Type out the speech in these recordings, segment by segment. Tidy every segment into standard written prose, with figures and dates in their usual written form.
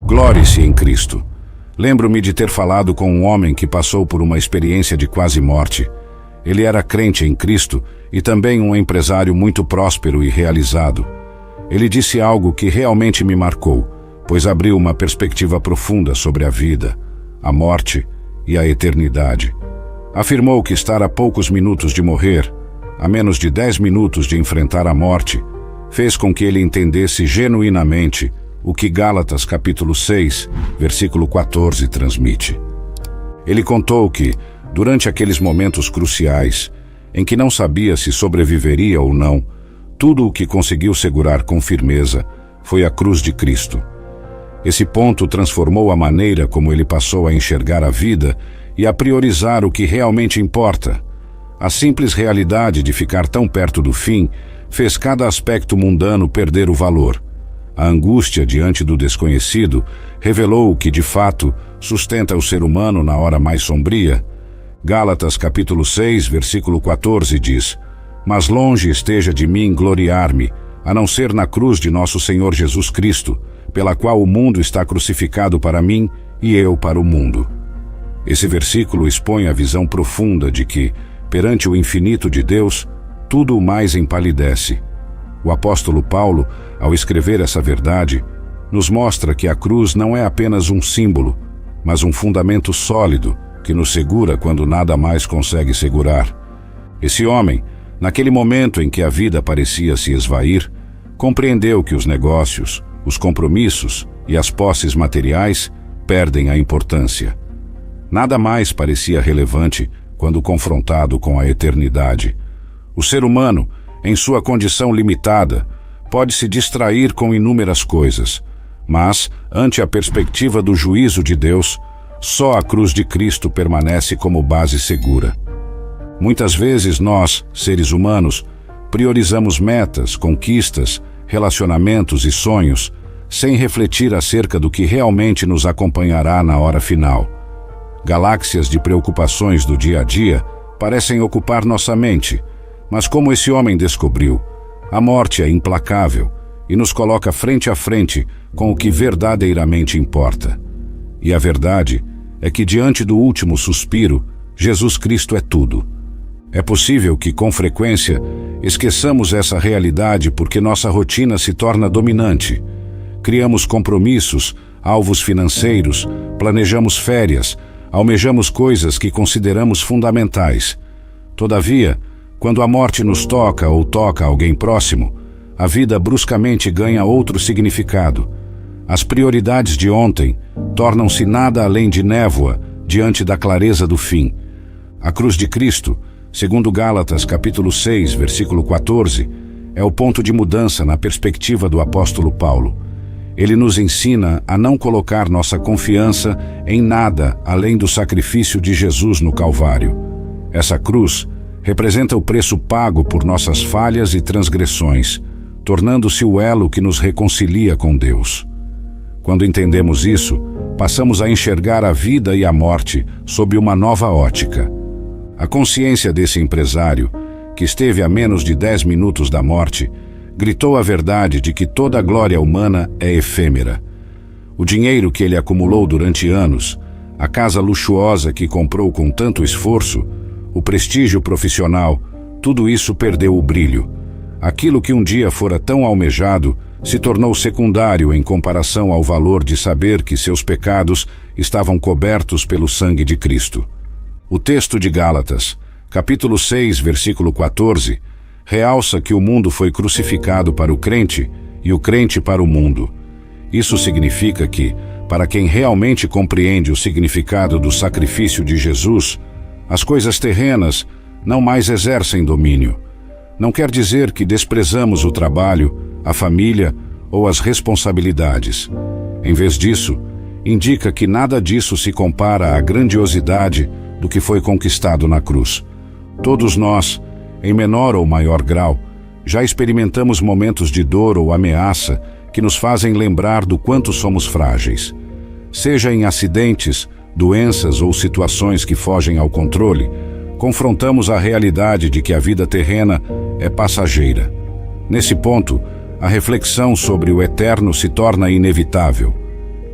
Glórie-se em Cristo. Lembro-me de ter falado com um homem que passou por uma experiência de quase morte. Ele era crente em Cristo e também um empresário muito próspero e realizado. Ele disse algo que realmente me marcou, pois abriu uma perspectiva profunda sobre a vida, a morte e a eternidade. Afirmou que estar a poucos minutos de morrer, a menos de 10 minutos de enfrentar a morte, fez com que ele entendesse genuinamente o que Gálatas capítulo 6, versículo 14 transmite. Ele contou que, durante aqueles momentos cruciais, em que não sabia se sobreviveria ou não, tudo o que conseguiu segurar com firmeza foi a cruz de Cristo. Esse ponto transformou a maneira como ele passou a enxergar a vida e a priorizar o que realmente importa. A simples realidade de ficar tão perto do fim fez cada aspecto mundano perder o valor. A angústia diante do desconhecido revelou o que, de fato, sustenta o ser humano na hora mais sombria. Gálatas capítulo 6, versículo 14 diz: "Mas longe esteja de mim gloriar-me, a não ser na cruz de nosso Senhor Jesus Cristo, pela qual o mundo está crucificado para mim e eu para o mundo." Esse versículo expõe a visão profunda de que, perante o infinito de Deus, tudo o mais empalidece. O apóstolo Paulo, ao escrever essa verdade, nos mostra que a cruz não é apenas um símbolo, mas um fundamento sólido que nos segura quando nada mais consegue segurar. Esse homem, naquele momento em que a vida parecia se esvair, compreendeu que os negócios, os compromissos e as posses materiais perdem a importância. Nada mais parecia relevante quando confrontado com a eternidade. O ser humano, em sua condição limitada, pode se distrair com inúmeras coisas, mas, ante a perspectiva do juízo de Deus, só a cruz de Cristo permanece como base segura. Muitas vezes nós, seres humanos, priorizamos metas, conquistas, relacionamentos e sonhos, sem refletir acerca do que realmente nos acompanhará na hora final. Galáxias de preocupações do dia a dia parecem ocupar nossa mente, mas como esse homem descobriu, a morte é implacável e nos coloca frente a frente com o que verdadeiramente importa. E a verdade é que diante do último suspiro, Jesus Cristo é tudo. É possível que, com frequência, esqueçamos essa realidade porque nossa rotina se torna dominante. Criamos compromissos, alvos financeiros, planejamos férias, almejamos coisas que consideramos fundamentais. Todavia, quando a morte nos toca ou toca alguém próximo, a vida bruscamente ganha outro significado. As prioridades de ontem tornam-se nada além de névoa diante da clareza do fim. A cruz de Cristo, segundo Gálatas capítulo 6, versículo 14, é o ponto de mudança na perspectiva do apóstolo Paulo. Ele nos ensina a não colocar nossa confiança em nada além do sacrifício de Jesus no Calvário. Essa cruz representa o preço pago por nossas falhas e transgressões, tornando-se o elo que nos reconcilia com Deus. Quando entendemos isso, passamos a enxergar a vida e a morte sob uma nova ótica. A consciência desse empresário, que esteve a menos de 10 minutos da morte, gritou a verdade de que toda a glória humana é efêmera. O dinheiro que ele acumulou durante anos, a casa luxuosa que comprou com tanto esforço, o prestígio profissional, tudo isso perdeu o brilho. Aquilo que um dia fora tão almejado se tornou secundário em comparação ao valor de saber que seus pecados estavam cobertos pelo sangue de Cristo. O texto de Gálatas, capítulo 6, versículo 14, realça que o mundo foi crucificado para o crente e o crente para o mundo. Isso significa que, para quem realmente compreende o significado do sacrifício de Jesus, as coisas terrenas não mais exercem domínio. Não quer dizer que desprezamos o trabalho, a família ou as responsabilidades. Em vez disso, indica que nada disso se compara à grandiosidade do que foi conquistado na cruz. Todos nós, em menor ou maior grau, já experimentamos momentos de dor ou ameaça que nos fazem lembrar do quanto somos frágeis. Seja em acidentes, doenças ou situações que fogem ao controle, confrontamos a realidade de que a vida terrena é passageira. Nesse ponto, a reflexão sobre o eterno se torna inevitável.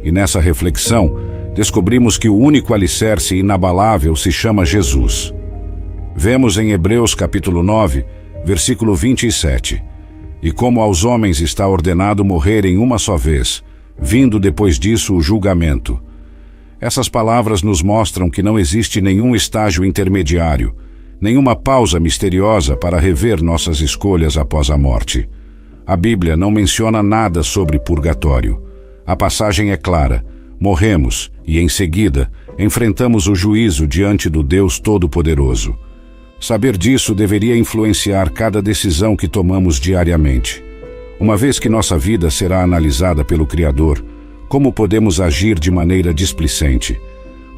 E nessa reflexão, descobrimos que o único alicerce inabalável se chama Jesus. Vemos em Hebreus capítulo 9, versículo 27. E como aos homens está ordenado morrerem uma só vez, vindo depois disso o julgamento. Essas palavras nos mostram que não existe nenhum estágio intermediário, nenhuma pausa misteriosa para rever nossas escolhas após a morte. A Bíblia não menciona nada sobre purgatório. A passagem é clara: morremos e, em seguida, enfrentamos o juízo diante do Deus Todo-Poderoso. Saber disso deveria influenciar cada decisão que tomamos diariamente. Uma vez que nossa vida será analisada pelo Criador, como podemos agir de maneira displicente?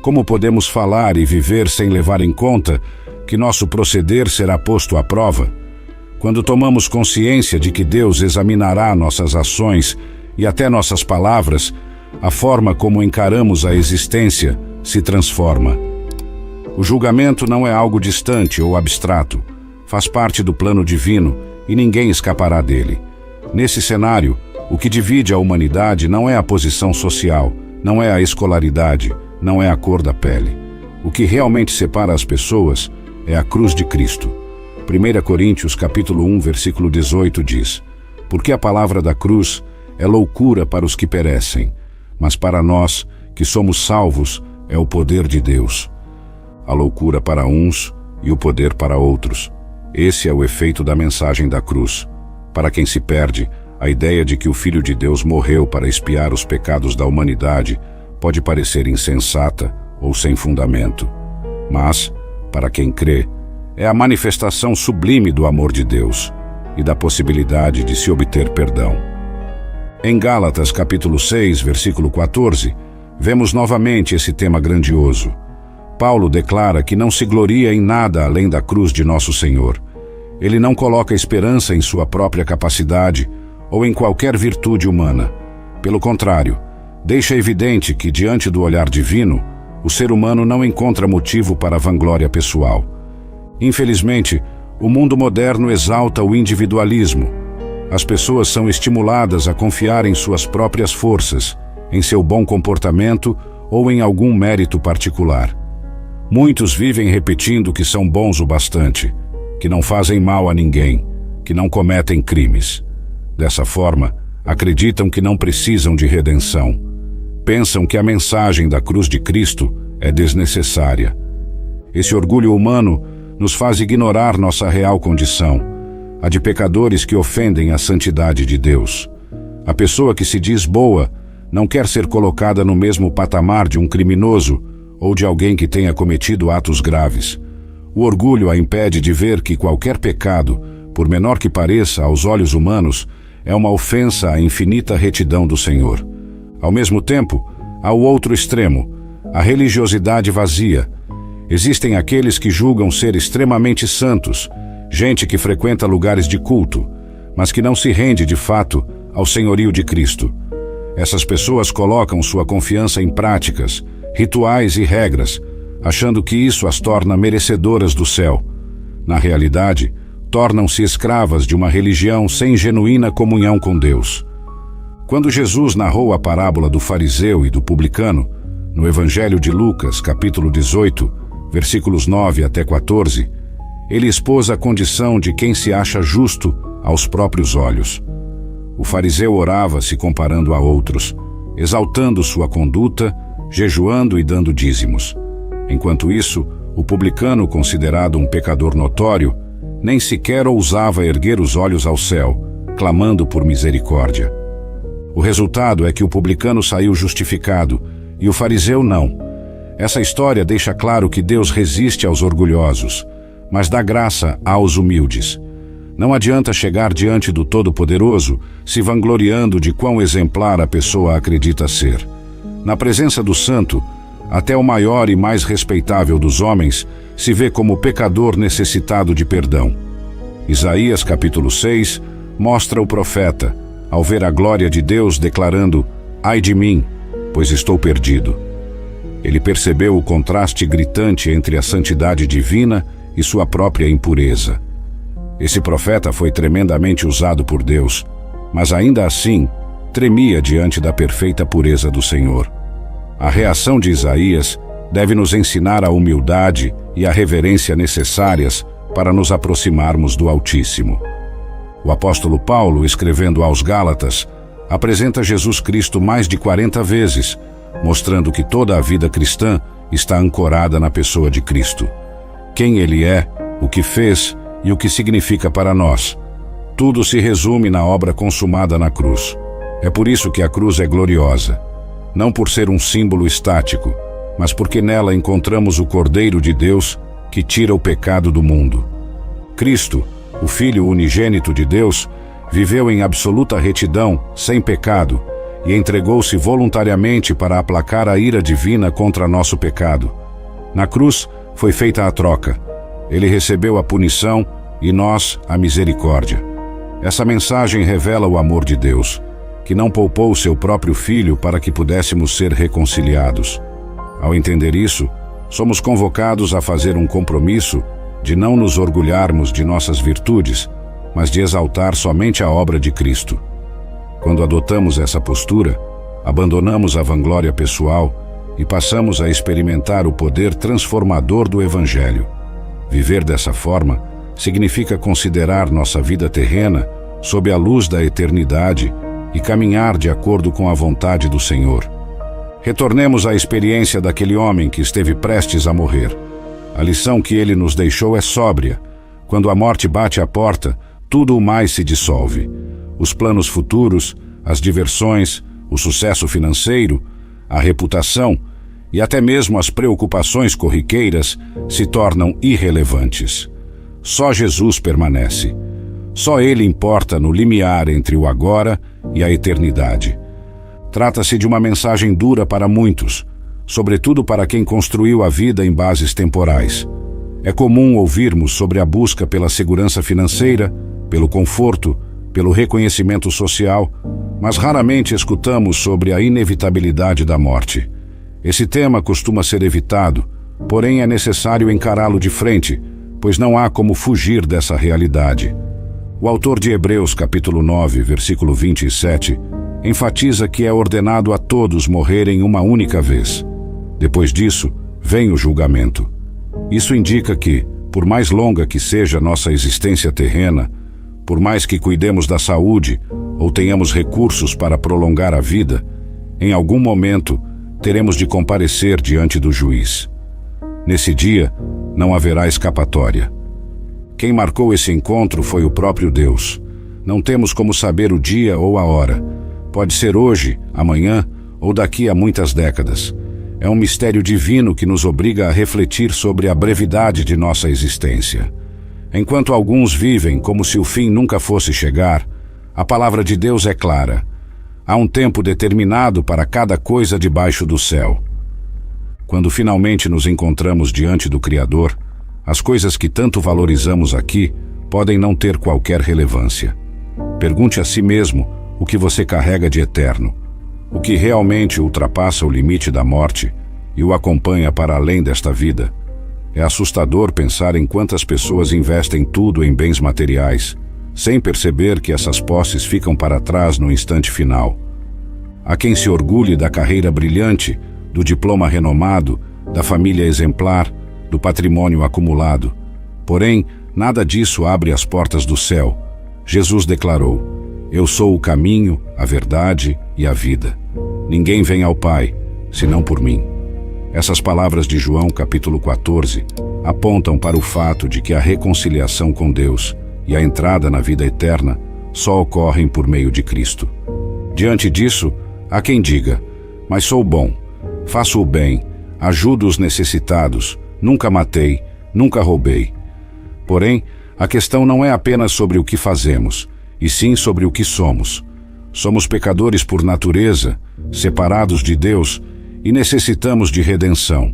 Como podemos falar e viver sem levar em conta que nosso proceder será posto à prova? Quando tomamos consciência de que Deus examinará nossas ações e até nossas palavras, a forma como encaramos a existência se transforma. O julgamento não é algo distante ou abstrato. Faz parte do plano divino e ninguém escapará dele. Nesse cenário, o que divide a humanidade não é a posição social, não é a escolaridade, não é a cor da pele. O que realmente separa as pessoas é a cruz de Cristo. 1 Coríntios capítulo 1, versículo 18 diz: porque a palavra da cruz é loucura para os que perecem, mas para nós, que somos salvos, é o poder de Deus. A loucura para uns e o poder para outros. Esse é o efeito da mensagem da cruz. Para quem se perde, a ideia de que o Filho de Deus morreu para expiar os pecados da humanidade pode parecer insensata ou sem fundamento. Mas, para quem crê, é a manifestação sublime do amor de Deus e da possibilidade de se obter perdão. Em Gálatas capítulo 6, versículo 14, vemos novamente esse tema grandioso. Paulo declara que não se gloria em nada além da cruz de nosso Senhor. Ele não coloca esperança em sua própria capacidade ou em qualquer virtude humana. Pelo contrário, deixa evidente que, diante do olhar divino, o ser humano não encontra motivo para vanglória pessoal. Infelizmente, o mundo moderno exalta o individualismo. As pessoas são estimuladas a confiar em suas próprias forças, em seu bom comportamento ou em algum mérito particular. Muitos vivem repetindo que são bons o bastante, que não fazem mal a ninguém, que não cometem crimes. Dessa forma, acreditam que não precisam de redenção. Pensam que a mensagem da cruz de Cristo é desnecessária. Esse orgulho humano nos faz ignorar nossa real condição, a de pecadores que ofendem a santidade de Deus. A pessoa que se diz boa não quer ser colocada no mesmo patamar de um criminoso ou de alguém que tenha cometido atos graves. O orgulho a impede de ver que qualquer pecado, por menor que pareça aos olhos humanos, é uma ofensa à infinita retidão do Senhor. Ao mesmo tempo, há o outro extremo, a religiosidade vazia. Existem aqueles que julgam ser extremamente santos, gente que frequenta lugares de culto, mas que não se rende de fato ao senhorio de Cristo. Essas pessoas colocam sua confiança em práticas, rituais e regras, achando que isso as torna merecedoras do céu. Na realidade, tornam-se escravas de uma religião sem genuína comunhão com Deus. Quando Jesus narrou a parábola do fariseu e do publicano, no Evangelho de Lucas, capítulo 18, versículos 9 até 14, ele expôs a condição de quem se acha justo aos próprios olhos. O fariseu orava se comparando a outros, exaltando sua conduta, jejuando e dando dízimos. Enquanto isso, o publicano, considerado um pecador notório, nem sequer ousava erguer os olhos ao céu, clamando por misericórdia. O resultado é que o publicano saiu justificado e o fariseu não. Essa história deixa claro que Deus resiste aos orgulhosos, mas dá graça aos humildes. Não adianta chegar diante do Todo-Poderoso se vangloriando de quão exemplar a pessoa acredita ser. Na presença do Santo, até o maior e mais respeitável dos homens se vê como pecador necessitado de perdão. Isaías capítulo 6 mostra o profeta, ao ver a glória de Deus, declarando: ai de mim, pois estou perdido. Ele percebeu o contraste gritante entre a santidade divina e sua própria impureza. Esse profeta foi tremendamente usado por Deus, mas ainda assim, tremia diante da perfeita pureza do Senhor. A reação de Isaías deve nos ensinar a humildade e a reverência necessárias para nos aproximarmos do Altíssimo. O apóstolo Paulo, escrevendo aos Gálatas, apresenta Jesus Cristo mais de 40 vezes, mostrando que toda a vida cristã está ancorada na pessoa de Cristo. Quem Ele é, o que fez e o que significa para nós. Tudo se resume na obra consumada na cruz. É por isso que a cruz é gloriosa, não por ser um símbolo estático, mas porque nela encontramos o Cordeiro de Deus que tira o pecado do mundo. Cristo, o Filho unigênito de Deus, viveu em absoluta retidão, sem pecado, e entregou-se voluntariamente para aplacar a ira divina contra nosso pecado. Na cruz foi feita a troca. Ele recebeu a punição e nós a misericórdia. Essa mensagem revela o amor de Deus, que não poupou seu próprio Filho para que pudéssemos ser reconciliados. Ao entender isso, somos convocados a fazer um compromisso de não nos orgulharmos de nossas virtudes, mas de exaltar somente a obra de Cristo. Quando adotamos essa postura, abandonamos a vanglória pessoal e passamos a experimentar o poder transformador do Evangelho. Viver dessa forma significa considerar nossa vida terrena sob a luz da eternidade e caminhar de acordo com a vontade do Senhor. Retornemos à experiência daquele homem que esteve prestes a morrer. A lição que ele nos deixou é sóbria. Quando a morte bate à porta, tudo o mais se dissolve. Os planos futuros, as diversões, o sucesso financeiro, a reputação e até mesmo as preocupações corriqueiras se tornam irrelevantes. Só Jesus permanece. Só Ele importa no limiar entre o agora e a eternidade. Trata-se de uma mensagem dura para muitos, sobretudo para quem construiu a vida em bases temporais. É comum ouvirmos sobre a busca pela segurança financeira, pelo conforto, pelo reconhecimento social, mas raramente escutamos sobre a inevitabilidade da morte. Esse tema costuma ser evitado, porém é necessário encará-lo de frente, pois não há como fugir dessa realidade. O autor de Hebreus, capítulo 9, versículo 27, enfatiza que é ordenado a todos morrerem uma única vez. Depois disso, vem o julgamento. Isso indica que, por mais longa que seja nossa existência terrena, por mais que cuidemos da saúde ou tenhamos recursos para prolongar a vida, em algum momento teremos de comparecer diante do juiz. Nesse dia, não haverá escapatória. Quem marcou esse encontro foi o próprio Deus. Não temos como saber o dia ou a hora. Pode ser hoje, amanhã ou daqui a muitas décadas. É um mistério divino que nos obriga a refletir sobre a brevidade de nossa existência. Enquanto alguns vivem como se o fim nunca fosse chegar, a palavra de Deus é clara. Há um tempo determinado para cada coisa debaixo do céu. Quando finalmente nos encontramos diante do Criador, as coisas que tanto valorizamos aqui podem não ter qualquer relevância. Pergunte a si mesmo o que você carrega de eterno, o que realmente ultrapassa o limite da morte e o acompanha para além desta vida. É assustador pensar em quantas pessoas investem tudo em bens materiais, sem perceber que essas posses ficam para trás no instante final. Há quem se orgulhe da carreira brilhante, do diploma renomado, da família exemplar, do patrimônio acumulado. Porém, nada disso abre as portas do céu. Jesus declarou: Eu sou o caminho, a verdade e a vida. Ninguém vem ao Pai, senão por mim. Essas palavras de João, capítulo 14, apontam para o fato de que a reconciliação com Deus e a entrada na vida eterna só ocorrem por meio de Cristo. Diante disso, há quem diga: Mas sou bom, faço o bem, ajudo os necessitados, nunca matei, nunca roubei. Porém, a questão não é apenas sobre o que fazemos, e sim sobre o que somos. Somos pecadores por natureza, separados de Deus, e necessitamos de redenção.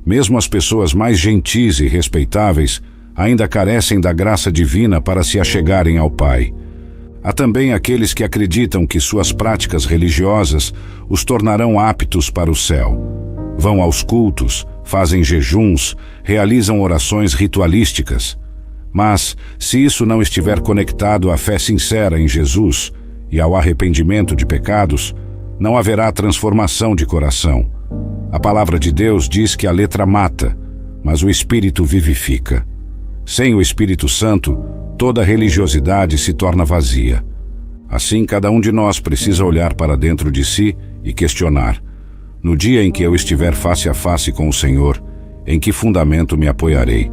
Mesmo as pessoas mais gentis e respeitáveis ainda carecem da graça divina para se achegarem ao Pai. Há também aqueles que acreditam que suas práticas religiosas os tornarão aptos para o céu. Vão aos cultos, fazem jejuns, realizam orações ritualísticas. Mas, se isso não estiver conectado à fé sincera em Jesus, e ao arrependimento de pecados, não haverá transformação de coração. A palavra de Deus diz que a letra mata, mas o Espírito vivifica. Sem o Espírito Santo, toda religiosidade se torna vazia. Assim, cada um de nós precisa olhar para dentro de si e questionar: no dia em que eu estiver face a face com o Senhor, em que fundamento me apoiarei?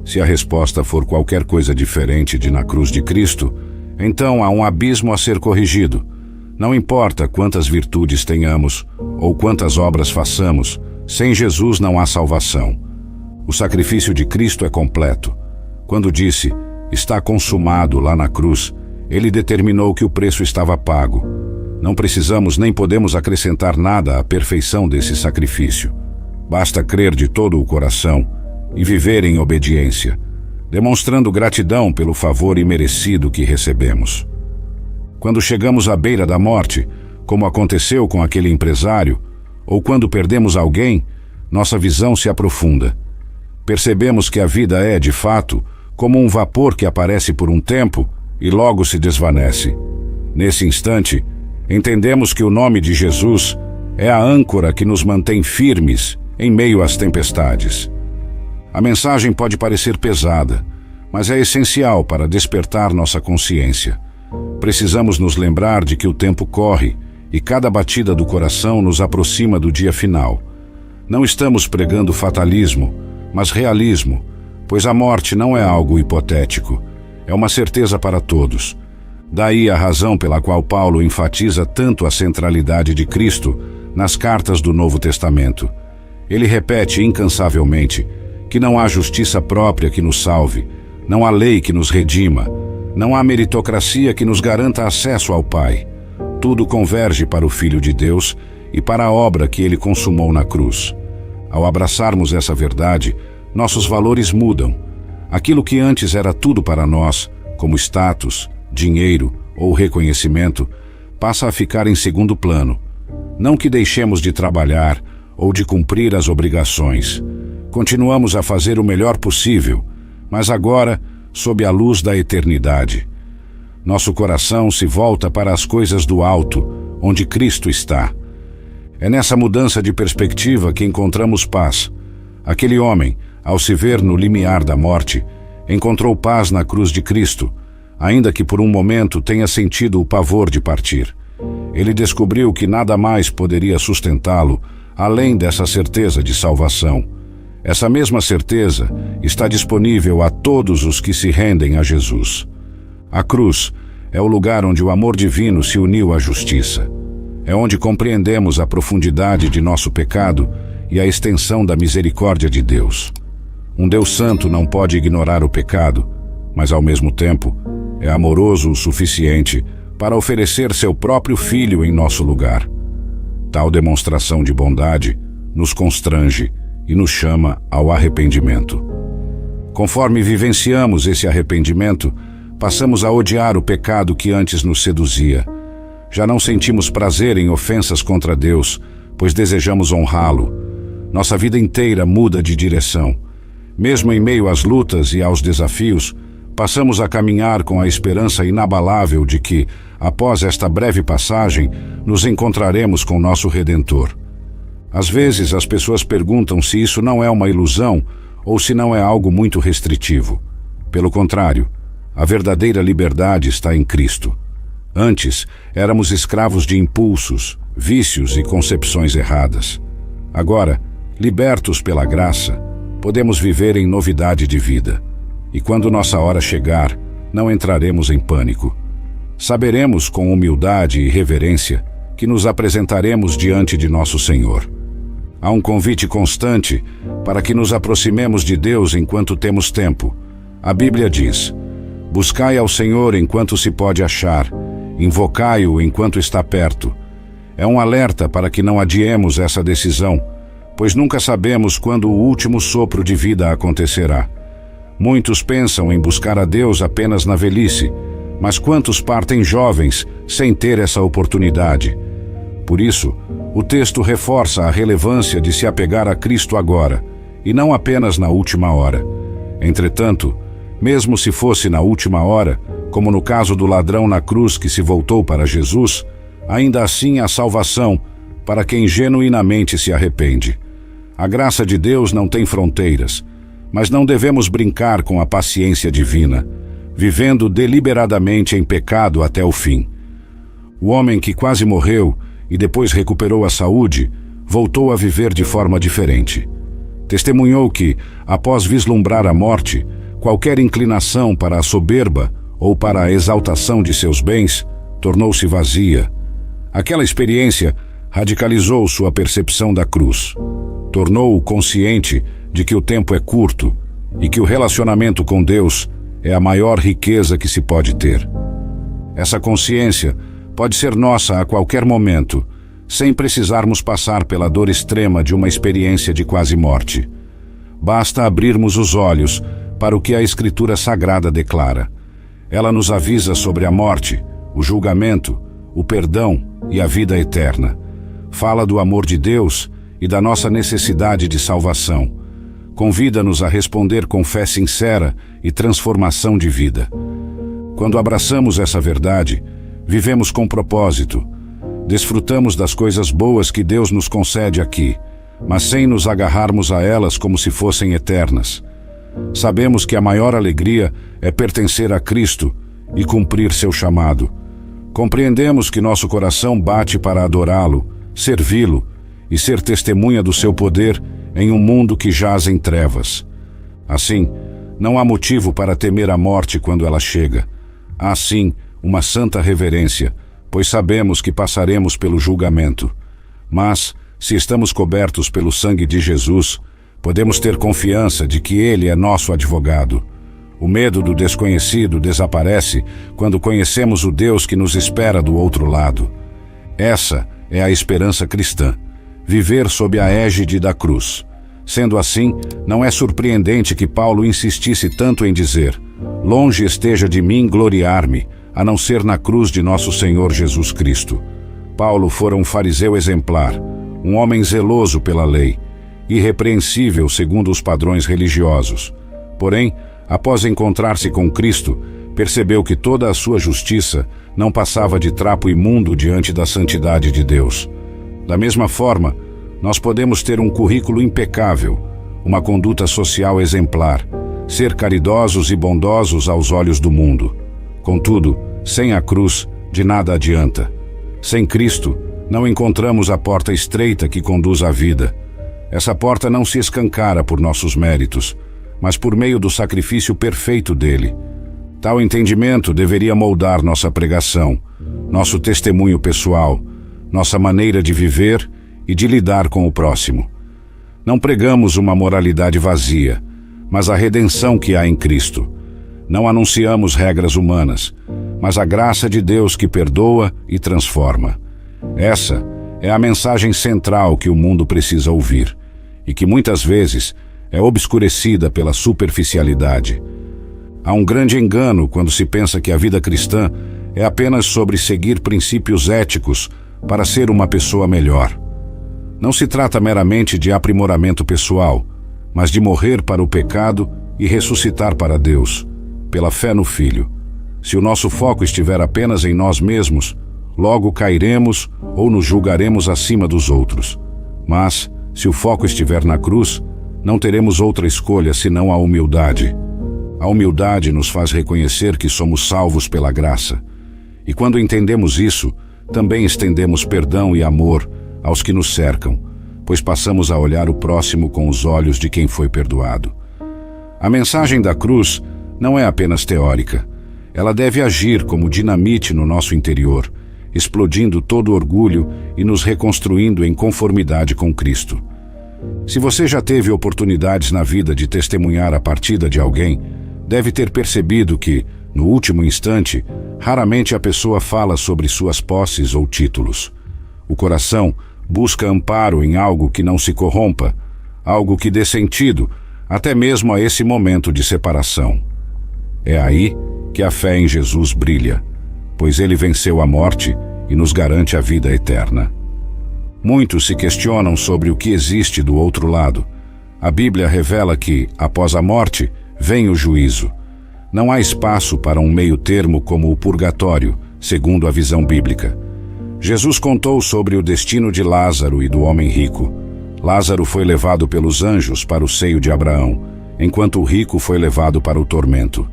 Se a resposta for qualquer coisa diferente de na cruz de Cristo, então há um abismo a ser corrigido. Não importa quantas virtudes tenhamos ou quantas obras façamos, sem Jesus não há salvação. O sacrifício de Cristo é completo. Quando disse, está consumado lá na cruz, ele determinou que o preço estava pago. Não precisamos nem podemos acrescentar nada à perfeição desse sacrifício. Basta crer de todo o coração e viver em obediência, demonstrando gratidão pelo favor imerecido que recebemos. Quando chegamos à beira da morte, como aconteceu com aquele empresário, ou quando perdemos alguém, nossa visão se aprofunda. Percebemos que a vida é, de fato, como um vapor que aparece por um tempo e logo se desvanece. Nesse instante, entendemos que o nome de Jesus é a âncora que nos mantém firmes em meio às tempestades. A mensagem pode parecer pesada, mas é essencial para despertar nossa consciência. Precisamos nos lembrar de que o tempo corre e cada batida do coração nos aproxima do dia final. Não estamos pregando fatalismo, mas realismo, pois a morte não é algo hipotético, é uma certeza para todos. Daí a razão pela qual Paulo enfatiza tanto a centralidade de Cristo nas cartas do Novo Testamento. Ele repete incansavelmente que não há justiça própria que nos salve, não há lei que nos redima, não há meritocracia que nos garanta acesso ao Pai. Tudo converge para o Filho de Deus e para a obra que ele consumou na cruz. Ao abraçarmos essa verdade, nossos valores mudam. Aquilo que antes era tudo para nós, como status, dinheiro ou reconhecimento, passa a ficar em segundo plano. Não que deixemos de trabalhar ou de cumprir as obrigações. Continuamos a fazer o melhor possível, mas agora, sob a luz da eternidade. Nosso coração se volta para as coisas do alto, onde Cristo está. É nessa mudança de perspectiva que encontramos paz. Aquele homem, ao se ver no limiar da morte, encontrou paz na cruz de Cristo, ainda que por um momento tenha sentido o pavor de partir. Ele descobriu que nada mais poderia sustentá-lo, além dessa certeza de salvação. Essa mesma certeza está disponível a todos os que se rendem a Jesus. A cruz é o lugar onde o amor divino se uniu à justiça. É onde compreendemos a profundidade de nosso pecado e a extensão da misericórdia de Deus. Um Deus santo não pode ignorar o pecado, mas ao mesmo tempo é amoroso o suficiente para oferecer seu próprio Filho em nosso lugar. Tal demonstração de bondade nos constrange e nos chama ao arrependimento. Conforme vivenciamos esse arrependimento, passamos a odiar o pecado que antes nos seduzia. Já não sentimos prazer em ofensas contra Deus, pois desejamos honrá-lo. Nossa vida inteira muda de direção. Mesmo em meio às lutas e aos desafios, passamos a caminhar com a esperança inabalável de que, após esta breve passagem, nos encontraremos com nosso Redentor. Às vezes as pessoas perguntam se isso não é uma ilusão ou se não é algo muito restritivo. Pelo contrário, a verdadeira liberdade está em Cristo. Antes, éramos escravos de impulsos, vícios e concepções erradas. Agora, libertos pela graça, podemos viver em novidade de vida. E quando nossa hora chegar, não entraremos em pânico. Saberemos com humildade e reverência que nos apresentaremos diante de nosso Senhor. Há um convite constante para que nos aproximemos de Deus enquanto temos tempo. A Bíblia diz: buscai ao Senhor enquanto se pode achar, invocai-o enquanto está perto. É um alerta para que não adiemos essa decisão, pois nunca sabemos quando o último sopro de vida acontecerá. Muitos pensam em buscar a Deus apenas na velhice, mas quantos partem jovens sem ter essa oportunidade? Por isso, o texto reforça a relevância de se apegar a Cristo agora, e não apenas na última hora. Entretanto, mesmo se fosse na última hora, como no caso do ladrão na cruz que se voltou para Jesus, ainda assim há salvação para quem genuinamente se arrepende. A graça de Deus não tem fronteiras, mas não devemos brincar com a paciência divina, vivendo deliberadamente em pecado até o fim. O homem que quase morreu e depois recuperou a saúde, voltou a viver de forma diferente. Testemunhou que, após vislumbrar a morte, qualquer inclinação para a soberba ou para a exaltação de seus bens tornou-se vazia. Aquela experiência radicalizou sua percepção da cruz. Tornou-o consciente de que o tempo é curto e que o relacionamento com Deus é a maior riqueza que se pode ter. Essa consciência pode ser nossa a qualquer momento, sem precisarmos passar pela dor extrema de uma experiência de quase morte. Basta abrirmos os olhos para o que a Escritura Sagrada declara. Ela nos avisa sobre a morte, o julgamento, o perdão e a vida eterna. Fala do amor de Deus e da nossa necessidade de salvação. Convida-nos a responder com fé sincera e transformação de vida. Quando abraçamos essa verdade, vivemos com propósito. Desfrutamos das coisas boas que Deus nos concede aqui, mas sem nos agarrarmos a elas como se fossem eternas. Sabemos que a maior alegria é pertencer a Cristo e cumprir seu chamado. Compreendemos que nosso coração bate para adorá-lo, servi-lo e ser testemunha do seu poder em um mundo que jaz em trevas. Assim, não há motivo para temer a morte quando ela chega. Há, sim, uma santa reverência, pois sabemos que passaremos pelo julgamento. Mas, se estamos cobertos pelo sangue de Jesus, podemos ter confiança de que Ele é nosso advogado. O medo do desconhecido desaparece quando conhecemos o Deus que nos espera do outro lado. Essa é a esperança cristã, viver sob a égide da cruz. Sendo assim, não é surpreendente que Paulo insistisse tanto em dizer: longe esteja de mim gloriar-me, a não ser na cruz de nosso Senhor Jesus Cristo. Paulo fora um fariseu exemplar, um homem zeloso pela lei, irrepreensível segundo os padrões religiosos. Porém, após encontrar-se com Cristo, percebeu que toda a sua justiça não passava de trapo imundo diante da santidade de Deus. Da mesma forma, nós podemos ter um currículo impecável, uma conduta social exemplar, ser caridosos e bondosos aos olhos do mundo. Contudo, sem a cruz, de nada adianta. Sem Cristo, não encontramos a porta estreita que conduz à vida. Essa porta não se escancara por nossos méritos, mas por meio do sacrifício perfeito dele. Tal entendimento deveria moldar nossa pregação, nosso testemunho pessoal, nossa maneira de viver e de lidar com o próximo. Não pregamos uma moralidade vazia, mas a redenção que há em Cristo. Não anunciamos regras humanas, mas a graça de Deus que perdoa e transforma. Essa é a mensagem central que o mundo precisa ouvir, e que muitas vezes é obscurecida pela superficialidade. Há um grande engano quando se pensa que a vida cristã é apenas sobre seguir princípios éticos para ser uma pessoa melhor. Não se trata meramente de aprimoramento pessoal, mas de morrer para o pecado e ressuscitar para Deus, pela fé no Filho. Se o nosso foco estiver apenas em nós mesmos, logo cairemos ou nos julgaremos acima dos outros. Mas, se o foco estiver na cruz, não teremos outra escolha senão a humildade. A humildade nos faz reconhecer que somos salvos pela graça. E quando entendemos isso, também estendemos perdão e amor aos que nos cercam, pois passamos a olhar o próximo com os olhos de quem foi perdoado. A mensagem da cruz não é apenas teórica. Ela deve agir como dinamite no nosso interior, explodindo todo orgulho e nos reconstruindo em conformidade com Cristo. Se você já teve oportunidades na vida de testemunhar a partida de alguém, deve ter percebido que, no último instante, raramente a pessoa fala sobre suas posses ou títulos. O coração busca amparo em algo que não se corrompa, algo que dê sentido, até mesmo a esse momento de separação. É aí que a fé em Jesus brilha, pois ele venceu a morte e nos garante a vida eterna. Muitos se questionam sobre o que existe do outro lado. A Bíblia revela que, após a morte, vem o juízo. Não há espaço para um meio-termo como o purgatório, segundo a visão bíblica. Jesus contou sobre o destino de Lázaro e do homem rico. Lázaro foi levado pelos anjos para o seio de Abraão, enquanto o rico foi levado para o tormento.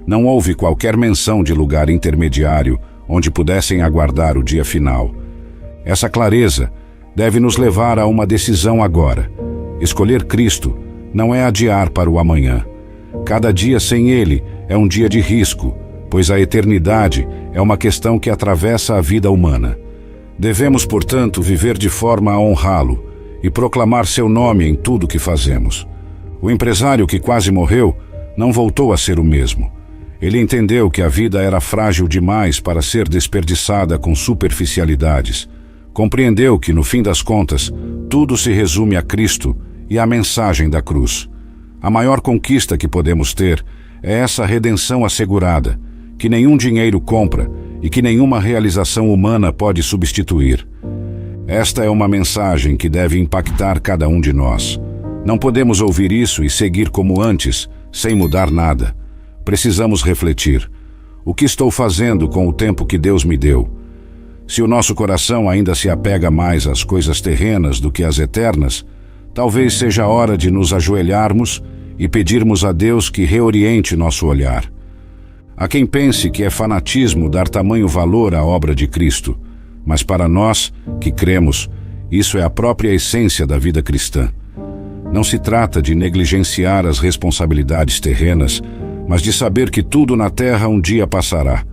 Não houve qualquer menção de lugar intermediário onde pudessem aguardar o dia final. Essa clareza deve nos levar a uma decisão agora. Escolher Cristo não é adiar para o amanhã. Cada dia sem Ele é um dia de risco, pois a eternidade é uma questão que atravessa a vida humana. Devemos, portanto, viver de forma a honrá-lo e proclamar seu nome em tudo que fazemos. O empresário que quase morreu não voltou a ser o mesmo. Ele entendeu que a vida era frágil demais para ser desperdiçada com superficialidades. Compreendeu que, no fim das contas, tudo se resume a Cristo e à mensagem da cruz. A maior conquista que podemos ter é essa redenção assegurada, que nenhum dinheiro compra e que nenhuma realização humana pode substituir. Esta é uma mensagem que deve impactar cada um de nós. Não podemos ouvir isso e seguir como antes, sem mudar nada. Precisamos refletir. O que estou fazendo com o tempo que Deus me deu? Se o nosso coração ainda se apega mais às coisas terrenas do que às eternas, talvez seja a hora de nos ajoelharmos e pedirmos a Deus que reoriente nosso olhar. Há quem pense que é fanatismo dar tamanho valor à obra de Cristo, mas para nós, que cremos, isso é a própria essência da vida cristã. Não se trata de negligenciar as responsabilidades terrenas, mas de saber que tudo na terra um dia passará.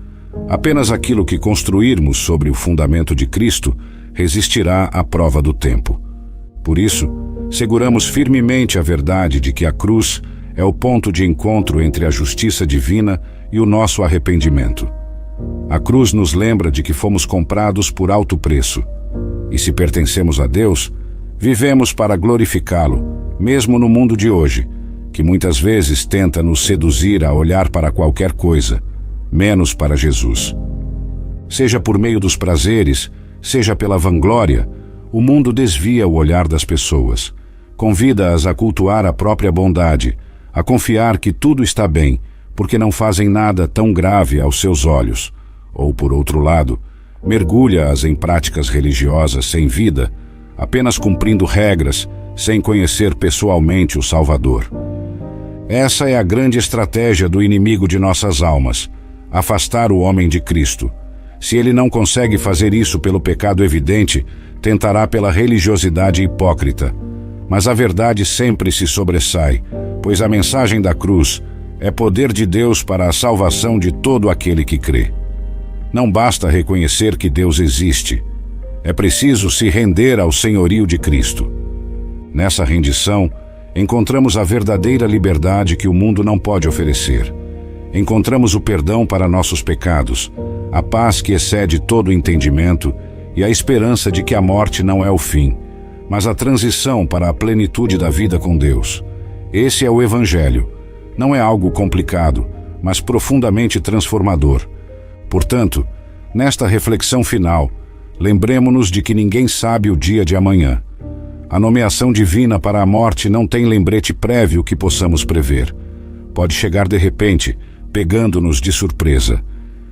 Apenas aquilo que construirmos sobre o fundamento de Cristo resistirá à prova do tempo. Por isso, seguramos firmemente a verdade de que a cruz é o ponto de encontro entre a justiça divina e o nosso arrependimento. A cruz nos lembra de que fomos comprados por alto preço. E se pertencemos a Deus, vivemos para glorificá-lo, mesmo no mundo de hoje, que muitas vezes tenta nos seduzir a olhar para qualquer coisa, menos para Jesus. Seja por meio dos prazeres, seja pela vanglória, o mundo desvia o olhar das pessoas. Convida-as a cultuar a própria bondade, a confiar que tudo está bem, porque não fazem nada tão grave aos seus olhos. Ou, por outro lado, mergulha-as em práticas religiosas sem vida, apenas cumprindo regras, sem conhecer pessoalmente o Salvador. Essa é a grande estratégia do inimigo de nossas almas: afastar o homem de Cristo. Se ele não consegue fazer isso pelo pecado evidente, tentará pela religiosidade hipócrita. Mas a verdade sempre se sobressai, pois a mensagem da cruz é poder de Deus para a salvação de todo aquele que crê. Não basta reconhecer que Deus existe. É preciso se render ao senhorio de Cristo. Nessa rendição, encontramos a verdadeira liberdade que o mundo não pode oferecer. Encontramos o perdão para nossos pecados, a paz que excede todo o entendimento e a esperança de que a morte não é o fim, mas a transição para a plenitude da vida com Deus. Esse é o Evangelho. Não é algo complicado, mas profundamente transformador. Portanto, nesta reflexão final, lembremo-nos de que ninguém sabe o dia de amanhã. A nomeação divina para a morte não tem lembrete prévio que possamos prever. Pode chegar de repente, pegando-nos de surpresa.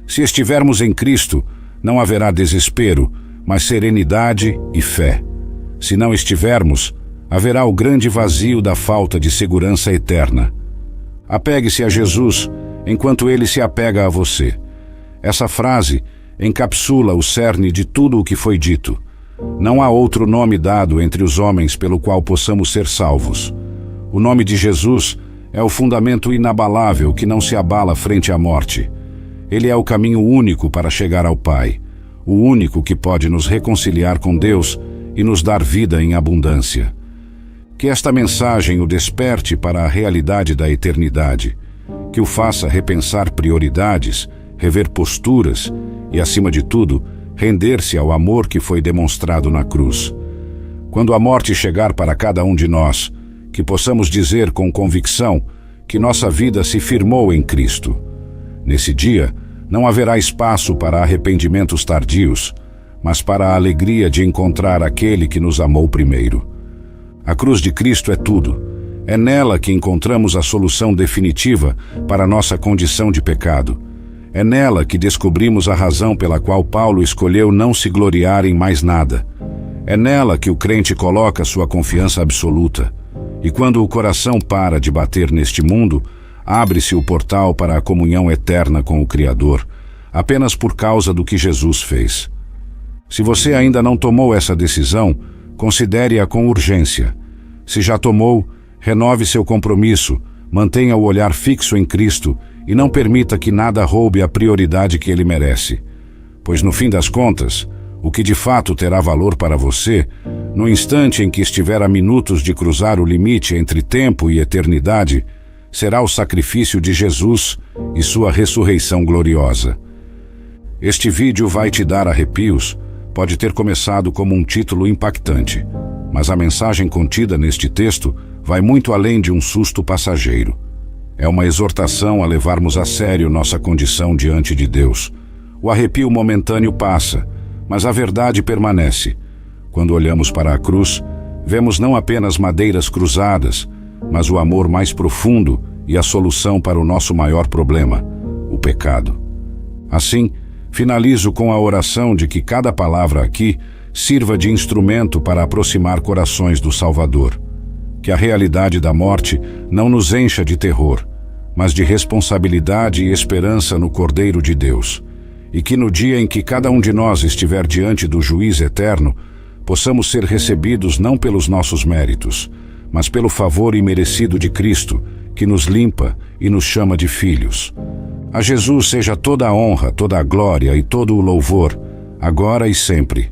Se estivermos em Cristo, não haverá desespero, mas serenidade e fé. Se não estivermos, haverá o grande vazio da falta de segurança eterna. Apegue-se a Jesus enquanto Ele se apega a você. Essa frase encapsula o cerne de tudo o que foi dito. Não há outro nome dado entre os homens pelo qual possamos ser salvos. O nome de Jesus é o fundamento inabalável que não se abala frente à morte. Ele é o caminho único para chegar ao Pai, o único que pode nos reconciliar com Deus e nos dar vida em abundância. Que esta mensagem o desperte para a realidade da eternidade, que o faça repensar prioridades, rever posturas e, acima de tudo, render-se ao amor que foi demonstrado na cruz. Quando a morte chegar para cada um de nós, que possamos dizer com convicção que nossa vida se firmou em Cristo. Nesse dia, não haverá espaço para arrependimentos tardios, mas para a alegria de encontrar aquele que nos amou primeiro. A cruz de Cristo é tudo. É nela que encontramos a solução definitiva para a nossa condição de pecado. É nela que descobrimos a razão pela qual Paulo escolheu não se gloriar em mais nada. É nela que o crente coloca sua confiança absoluta. E quando o coração para de bater neste mundo, abre-se o portal para a comunhão eterna com o Criador, apenas por causa do que Jesus fez. Se você ainda não tomou essa decisão, considere-a com urgência. Se já tomou, renove seu compromisso, mantenha o olhar fixo em Cristo e não permita que nada roube a prioridade que ele merece. Pois no fim das contas, o que de fato terá valor para você, no instante em que estiver a minutos de cruzar o limite entre tempo e eternidade, será o sacrifício de Jesus e sua ressurreição gloriosa. Este vídeo vai te dar arrepios. Pode ter começado como um título impactante, mas a mensagem contida neste texto vai muito além de um susto passageiro. É uma exortação a levarmos a sério nossa condição diante de Deus. O arrepio momentâneo passa, mas a verdade permanece. Quando olhamos para a cruz, vemos não apenas madeiras cruzadas, mas o amor mais profundo e a solução para o nosso maior problema, o pecado. Assim, finalizo com a oração de que cada palavra aqui sirva de instrumento para aproximar corações do Salvador. Que a realidade da morte não nos encha de terror, mas de responsabilidade e esperança no Cordeiro de Deus. E que no dia em que cada um de nós estiver diante do juiz eterno, possamos ser recebidos não pelos nossos méritos, mas pelo favor imerecido de Cristo, que nos limpa e nos chama de filhos. A Jesus seja toda a honra, toda a glória e todo o louvor, agora e sempre.